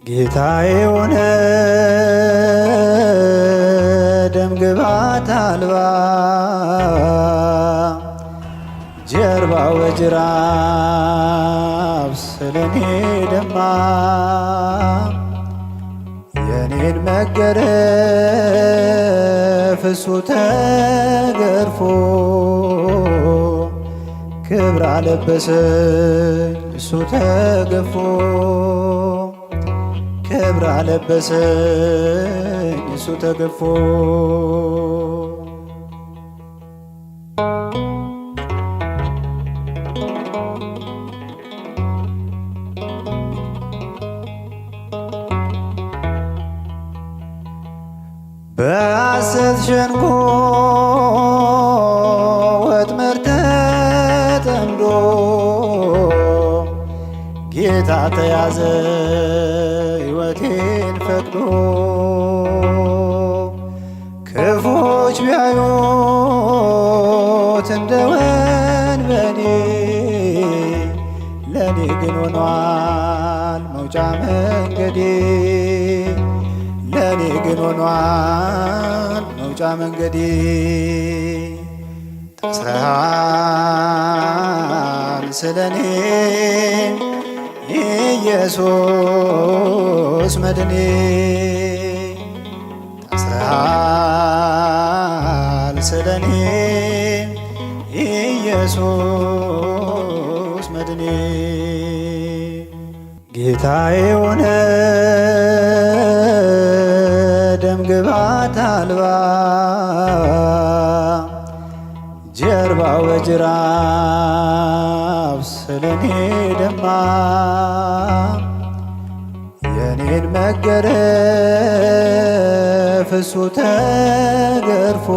ጌታዬ ሆነ ደምግባት አልባ ጀርባው በጅራፍ ስለኔ ደማ የኔን መገረፍ እሱ ተገርፎ ክብር አለበሰኝ እሱ ተገፎ ክብር አለበሰኝ እሱ ተገፎ በሐሰት ሸንጎ ወጥመድ ተጠምዶ ጌታ ተያዘ ሕይወቴን ፈቅዶ ክፉዎች ቢያዩት እንደ ወንበዴ ለኔ ግን ሆኗል መውጫ መንገዴ ለኔ ግን ሆኗል መውጫ መንገዴ ታስረሃል ስለኔ ኢየሱስ መድኔ ታስረሃል ስለኔ ኢየሱስ መድኔ ጌታዬ ሆነ ደምግባት አልባ ጀርባው በጅራፍ ስለኔ ደማ የኔን መገረፍ እሱ ተገርፎ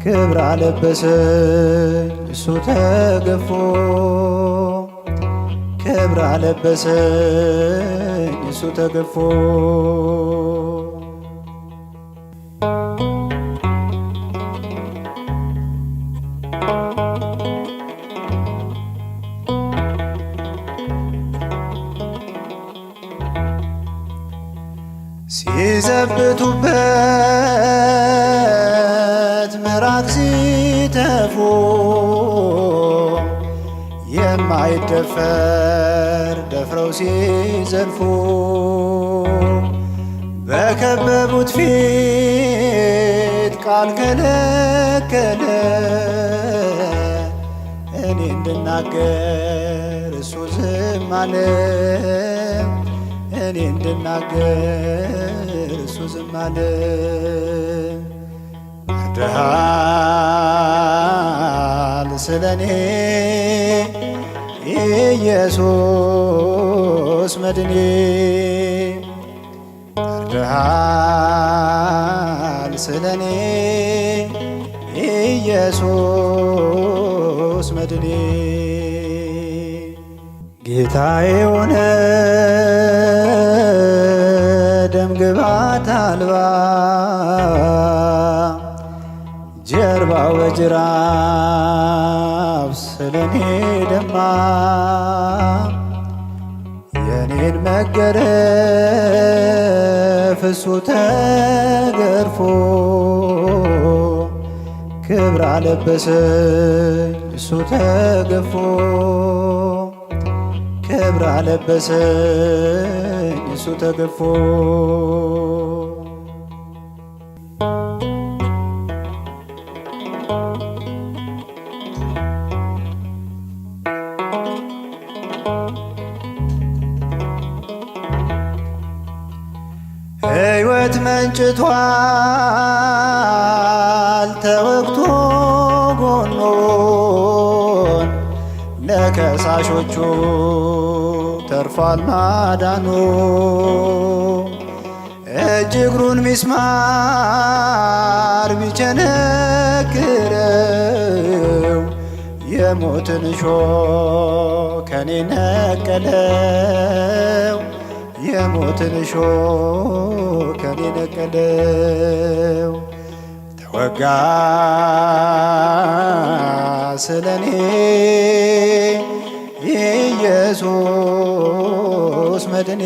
ክብር አለበሰኝ እሱ ተገፎ ክብር አለበሰኝ እሱ ተገፎ ሲዘብቱበት ምራቅ ሲተፉ የማይደፈር ደፍረው ሲዘልፉ በከበቡት ፊት ቃል ከለከለ እኔ እንድናገር እሱ ዝም አለ እኔ እንድናገር እሱ ዝም አለ ወርደሃል ስለኔ ኢየሱስ መድኔ ወርደሃል ስለኔ ኢየሱስ መድኔ ጌታዬ ሆነ ደምግባት አልባ ጀርባው በጅራፍ ስለኔ ደማ የኔን መገረፍ እሱ ተገርፎ ክብር አለበሰኝ እሱ ተገፎ ክብር አለበሰኝ እሱ ተገፎ ሕይወት መንጭቷል ተወግቶ ጎኑን ለከሳሾቹ ተርፏል ማዳኑ እጅ እግሩን ሚስማር ቢቸነክረው የሞትን እሾህ ከኔ ነቀለው፣ የሞትን እሾህ ከኔ ነቀለው። ተወጋ ስለኔ ኢየሱስ መድኔ፣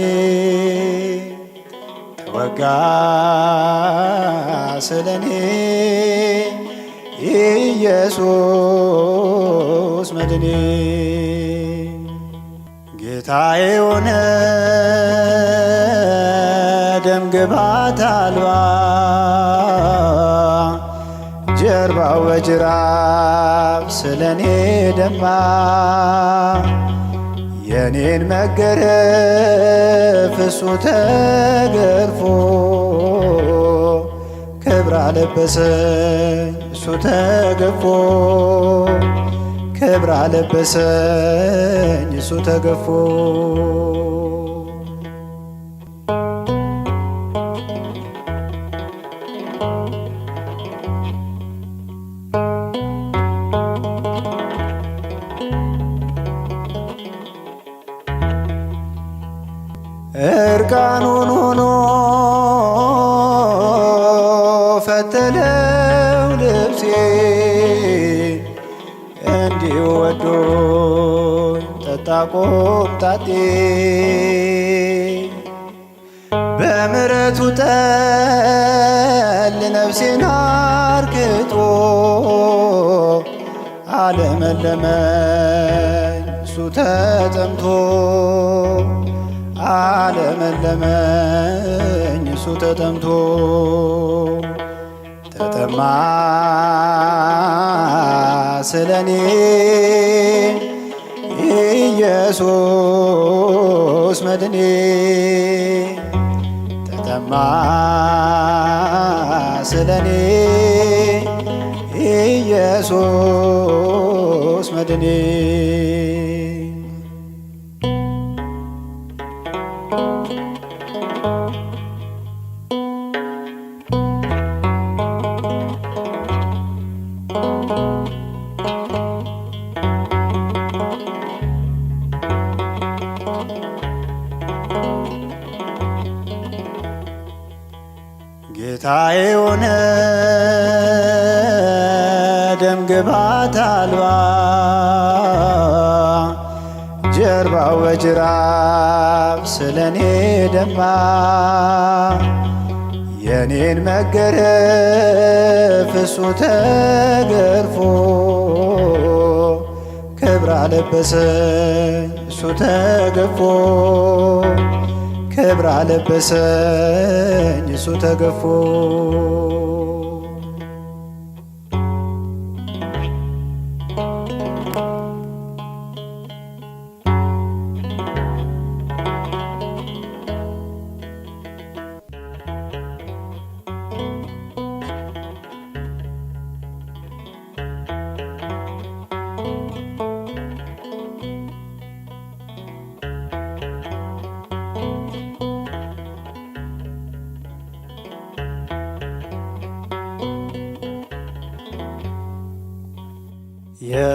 ተወጋ ስለኔ ኢየሱስ መድኔ። ጌታዬ ሆነ ደም ግባት አልባ፣ ጀርባው በጅራፍ ስለኔ ደማ። የኔን መገረፍ እሱ ተገርፎ ክብር አለበሰኝ እሱ ተገፎ፣ ክብር አለበሰኝ እሱ ተገፎ። እርቃኑን ሆኖ ፈተለው ልብሴ፣ እንዲሁ ወዶኝ ጠጣ ቆምጣጤ። በምሕረቱ ጠል ነፍሴን አርክቶ አለመለመኝ እሱ ተጠምቶ፣ አለመለመኝ እሱ ተጠምቶ። ተጠማ ስለኔ ኢየሱስ መድኔ፣ ተጠማ ስለኔ ኢየሱስ መድኔ። ጌታዬ ሆነ ደም ግባት አልባ፣ ጀርባው በጅራፍ ስለኔ ደማ። የኔን መገረፍ እሱ ተገርፎ ክብር አለበሰኝ እሱ ተገፎ፣ ክብር አለበሰኝ እሱ ተገፎ።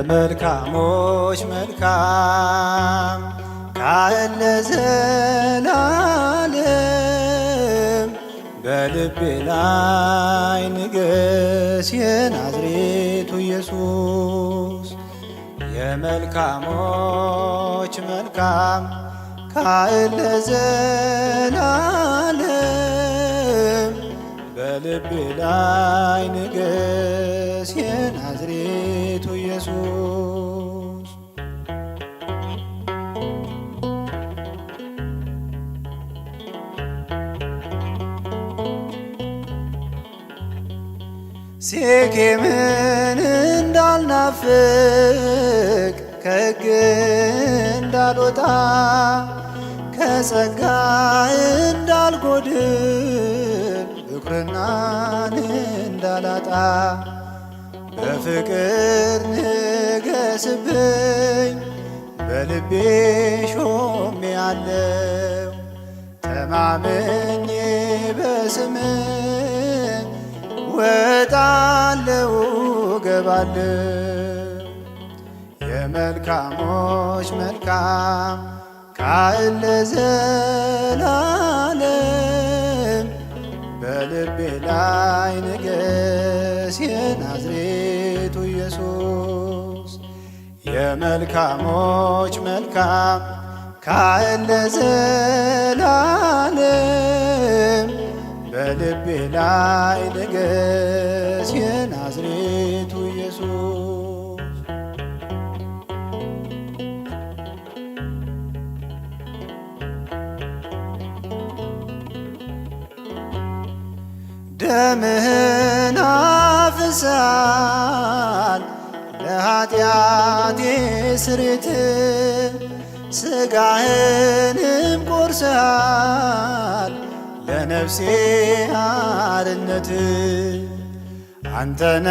የመልካሞች መልካም ካህን ለዘላለም በልቤ ላይ ንገስ የናዝሬቱ ኢየሱስ። የመልካሞች መልካም ካህን ለዘላለም በልቤ ላይ ንገስ የናዝሬቱ ኢየሱስ። ሴኬምን እንዳልናፍቅ ከሕግ እንዳልወጣ ከጸጋ እንዳልጎድል ብኩርናን እንዳላጣ በፍቅር ንገስብኝ በልቤ ሾሜ ያለው ተማምኜ በስምህ ወጣለው ገባለው። የመልካሞች መልካም ካህን ለዘላለም በልቤ ላይ ንገስ የናዝሬቱ ኢየሱስ። የመልካሞች መልካም ካህን ለዘላለም በልቤ ላይ ንገስ የናዝሬቱ ኢየሱስ። ደምህን አፍስሰሃል ለኃጢአቴ ስርየት፣ ሥጋህንም ቆርሰሃል ለነፍሴ አርነት። አንተነ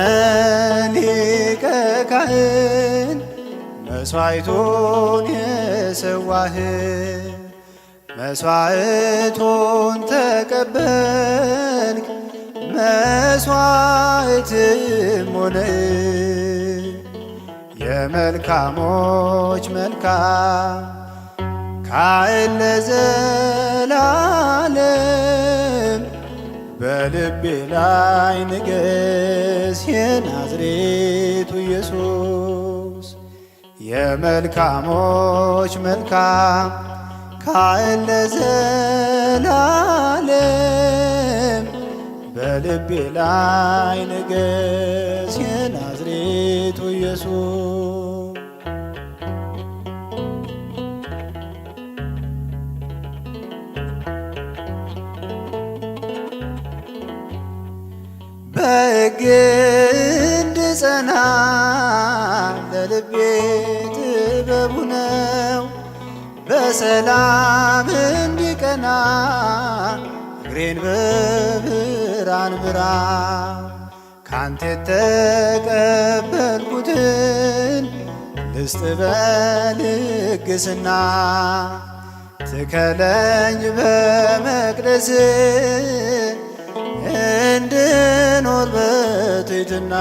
ሊቀ ካህን መሥዋዕቱን የሰዋህ፣ መሥዋዕቱን ተቀበልክ መሥዋዕትም ሆነ። የመልካሞች መልካም ካህን ለዘላለም በልቤ ላይ ንገስ የናዝሬቱ ኢየሱስ። የመልካሞች መልካም ካህን ለዘላለም በልቤ ላይ ንገስ የናዝሬቱ ኢየሱስ። በሕግ እንድጸና ለልቤ ጥበቡ ነው፣ በሰላም እንዲቀና እግሬን በብርሃን ምራ። ካንተ የተቀበልኩትን ልስጥ በልግስና፣ ትከለኝ በመቅደስ እንድኖር በትሕትና።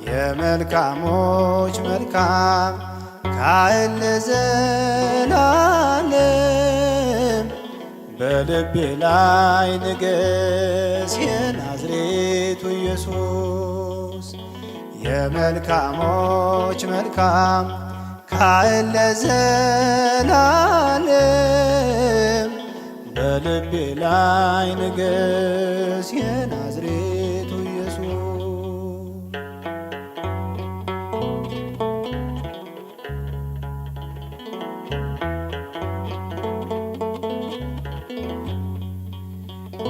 የመልካሞች መልካም ካህን ለዘላለም በልቤ ላይ ንገስ የናዝሬቱ ኢየሱስ። የመልካሞች መልካም ካህን ለዘላለም በልቤ ላይ ንገስ የናዝሬቱ ኢየሱስ።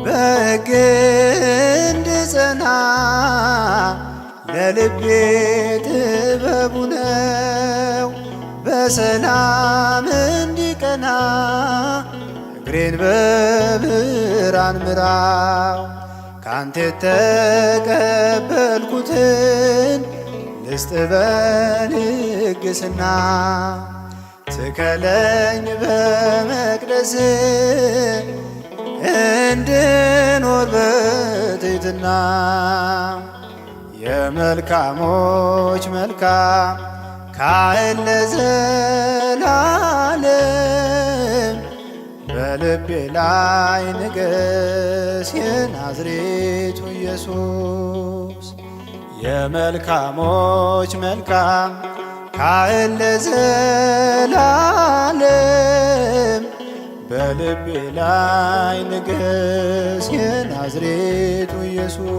በሕግ እንድጸና ለልቤ ጥበቡ ነው፣ በሰላም እንዲቀና እግሬን በብርሃን ምራው። ካንተ የተቀበልኩትን ልስጥ በልግስና፣ ትከለኝ በመቅደስ እንድኖር በትሕትና። የመልካሞች መልካም ካህን ለዘላለም በልቤ ላይ ንገስ የናዝሬቱ ኢየሱስ። የመልካሞች መልካም ካህን ለዘላለም በልቤ ላይ ንገስ የናዝሬቱ ኢየሱስ።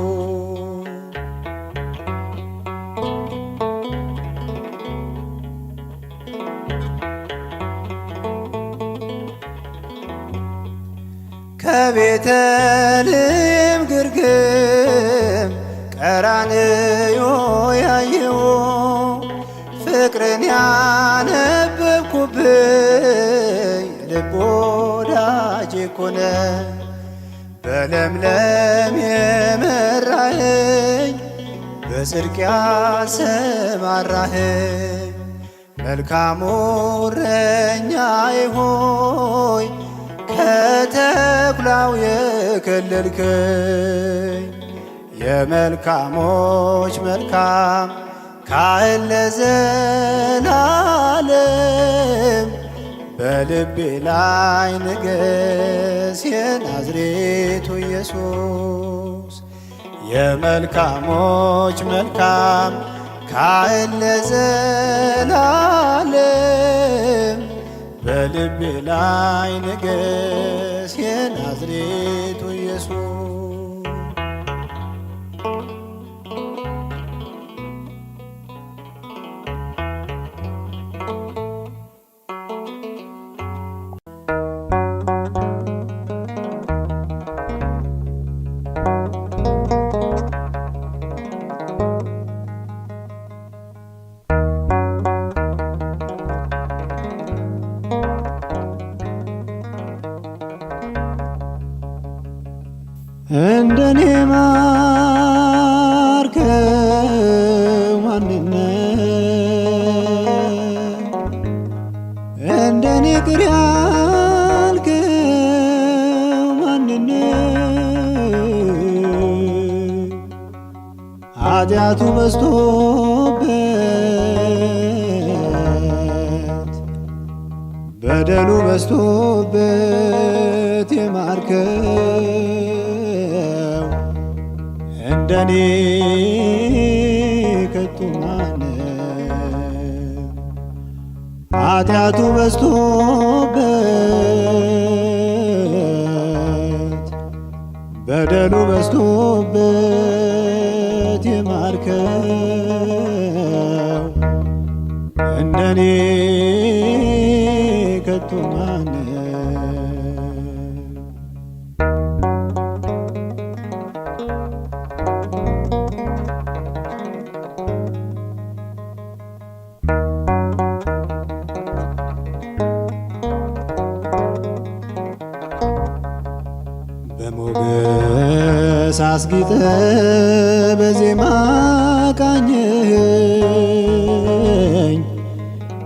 ከቤተልሔም ግርግም ቀራንዮ ያየው ፍቅርን ያነበብኩብኝ ልብ ወዳጄ ኮነ። በለምለም የመራኸኝ በጽድቅ ያሰማራኸኝ መልካሙ እረኛዬ ሆይ ከተኩላው የከለልከኝ። የመልካሞች መልካም ካህን ለዘላለም በልቤ ላይ ንገስ የናዝሬቱ ኢየሱስ የመልካሞች መልካም ካህን ለዘላለም በልቤ ላይ ንገስ የናዝሬቱ ኢየሱስ እንደኔ ማርከው ማንነት እንደኔ ቅር ያልከው ማንነት ኃጢአቱ በዝቶበት በደሉ በዝቶበት የማርከው እንደኔ ከቶ ማነው? ኃጢአቱ በዝቶበት በደሉ በዝቶበት የማርከው እንደኔ ከቶ ማነው? በሞገስ አስጊጠ በዜማ ቃኘኸኝ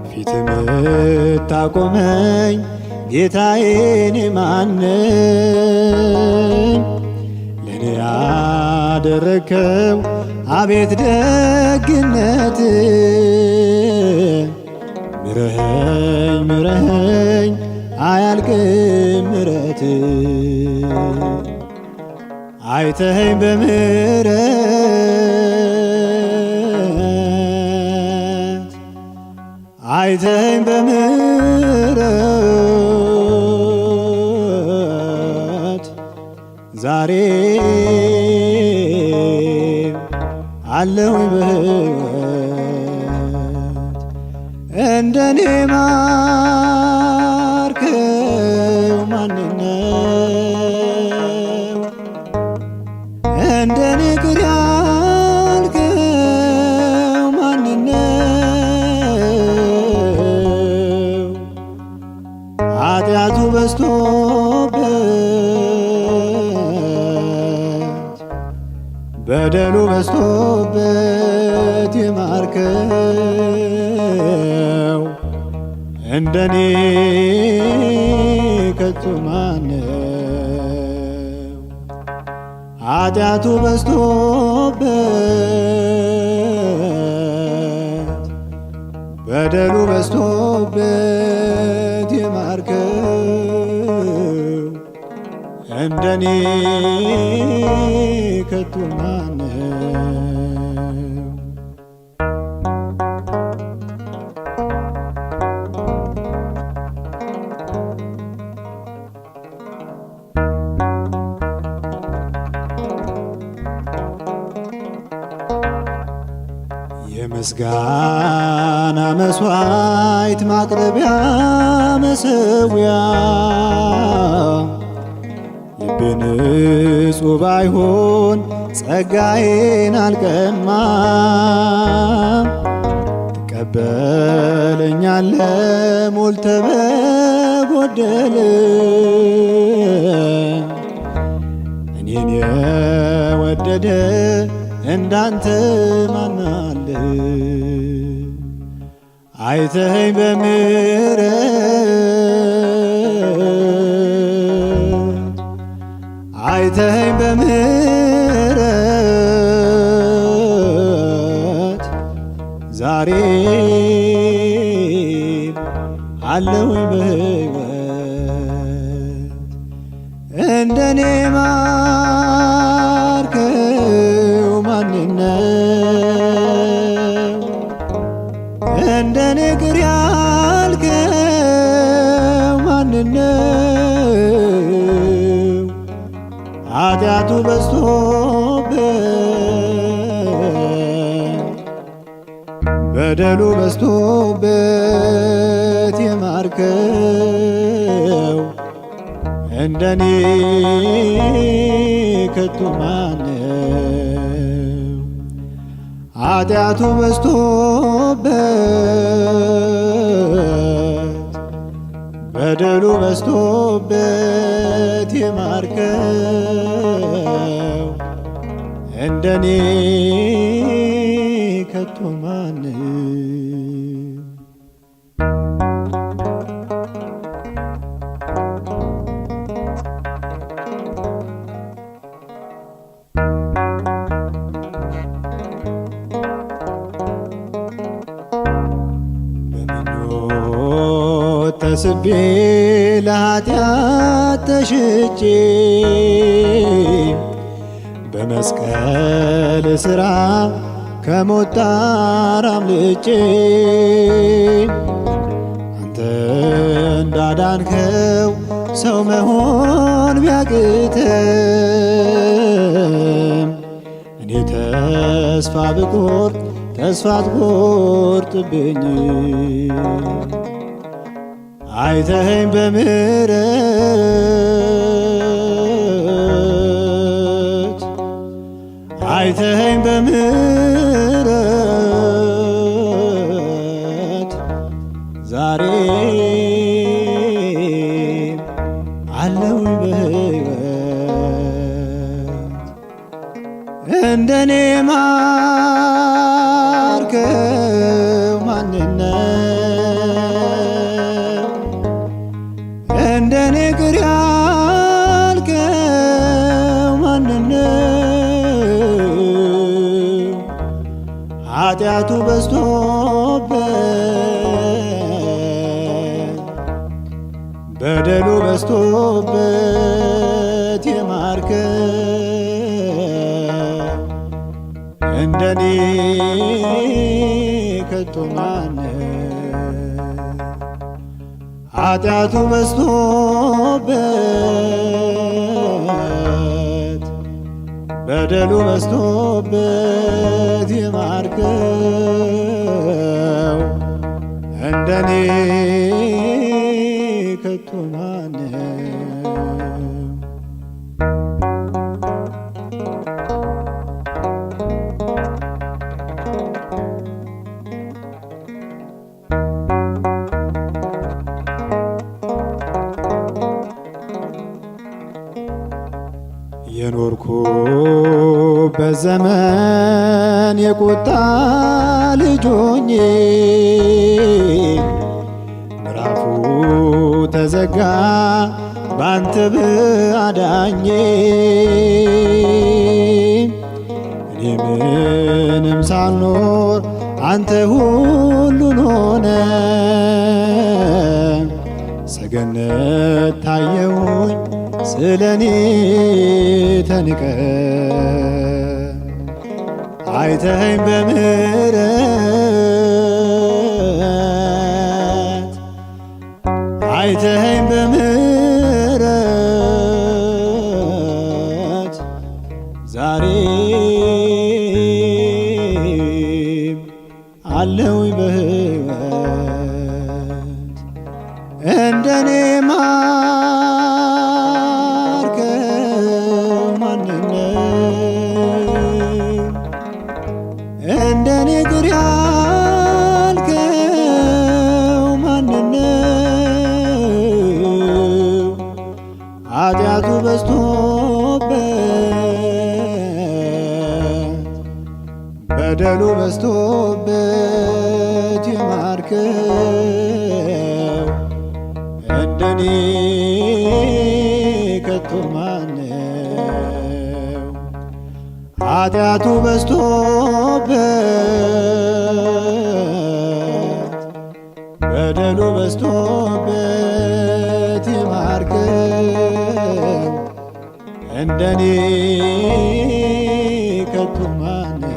ፊት ምታቆመኝ ጌታዬ እኔ ማነኝ? ለእኔ ያደረግከው አቤት ደግነት ምረኸኝ ምረኸኝ አያልቅም ምረት አይተኸኝ በምሕረት አይተኸኝ በምሕረት ዛሬ አለሁኝ በሕይወት እንደኔ ማርከው ማንነው? እንደኔ ቅር ያልከው ማንነው? ኃጢአቱ በዝቶበት በደሉ በዝቶበት የማርከው እንደኔ ከቶ ማነው? ኃጢአቱ በዝቶበት በደሉ በዝቶበት የማርከው እንደኔ ከቶ ማነው? የምስጋና መስዋዕት ማቅረቢያ መሰዊያ ልቤ ንጹሕ ባይሆን ጸጋዬን አልቀማም። ትቀበለኛለህ ሞልተህ በጎደለ እኔን የወደደ እንዳንተ ማን አለ? አይተኸኝ በምሕረት አይተኸኝ በምሕረት ዛሬ አለሁኝ በሕይወት እንደኔ ማርከው ማንነው እንደኔ ቅር ያልከው ማንነው ኃጢአቱ በዝቶበት በደሉ በዝቶበት የማርከው እንደኔ ከቶ ማነው? ኃጢአቱ በዝቶበት በደሉ በዝቶበት የማርከው እንደኔ ከቶ ማነው? በምኞት ተስቤ ለኃጢአት ተሽጬ በመስቀል ሥራ ከሞት ጣር አምልጬ አንተ እንዳዳንከው ሰው መሆን ቢያቅትም እኔ ተስፋ ብቆርጥ ተስፋ አትቆርጥብኝ አይተኸኝ በምሕረት አይተኸኝ በምሕረት ዛሬ አለሁኝ በሕይወት እንደኔ ማርከው ማንነው እንደኔ ቅር ያልከው ማንነው ኃጢአቱ በዝቶበት በደሉ በዝቶበት የማርከው እንደኔ ከቶ ማነው? ኃጢአቱ በዝቶበት በደሉ በዝቶበት የማርከው እንደኔ ከቶ ማነው? የኖርኩበት ዘመን የቁጣ ልጅ ሆኜ ምዕራፉ ተዘጋ ባንተ በአዳኜ እኔ ምንም ሳልኖር አንተ ሁሉን ሆነ ሰገነት ታየሁኝ ስለኔ ተንቀ አይተኸኝ በምሕረት አይተኸኝ በምሕረት ዛሬ አለሁኝ በሕይወት እንደኔ እንደኔ ቅር ያልከው ማንነው ኃጢአቱ በዝቶበት በደሉ በዝቶበት የማርከው እንደኔ ከቶ ማነው? ኃጢአቱ በዝቶበት በደሉ በዝቶበት ይማርከው እንደኔ ከቶ ማነው?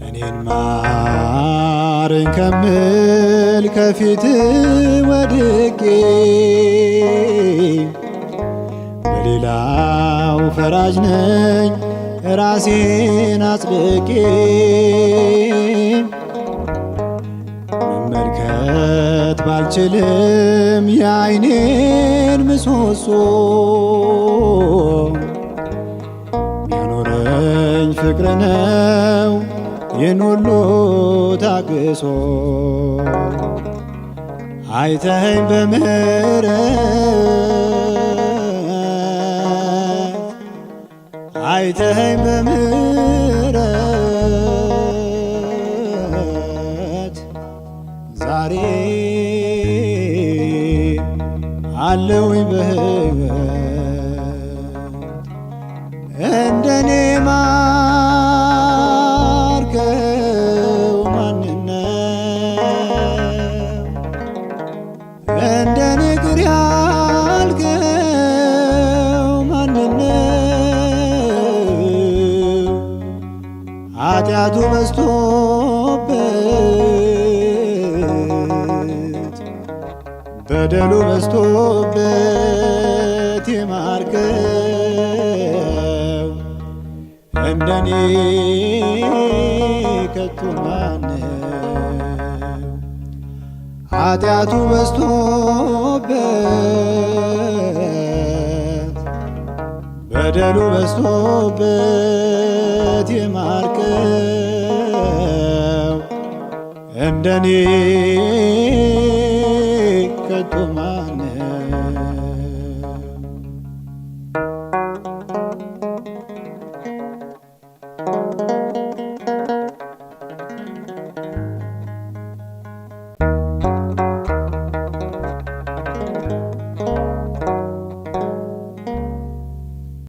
እኔን ማረኝ ከምል ከፊት ወድቄ በሌላው ፈራጅ ነኝ ራሴን አጽድቄ መመልከት ባልችልም የዓይኔን ምሰሶ ሚያኖረኝ ፍቅር ነው ይህን ሁሉ ታግሶ አይተኸኝ በምሕረት አይተኸኝ በምሕረት ዛሬ አለሁኝ በሕይወት እንደኔ ማርከው ማንነው? እንደኔ ቅር ያልከው ማንነው? ኃጢአቱ በዝቶበት በደሉ በዝቶበት ይማርከው እንደኔ ከቶ ማነው? ኃጢአቱ በዝቶበት በደሉ በዝቶበት ይማርከው እንደኔ ከቶ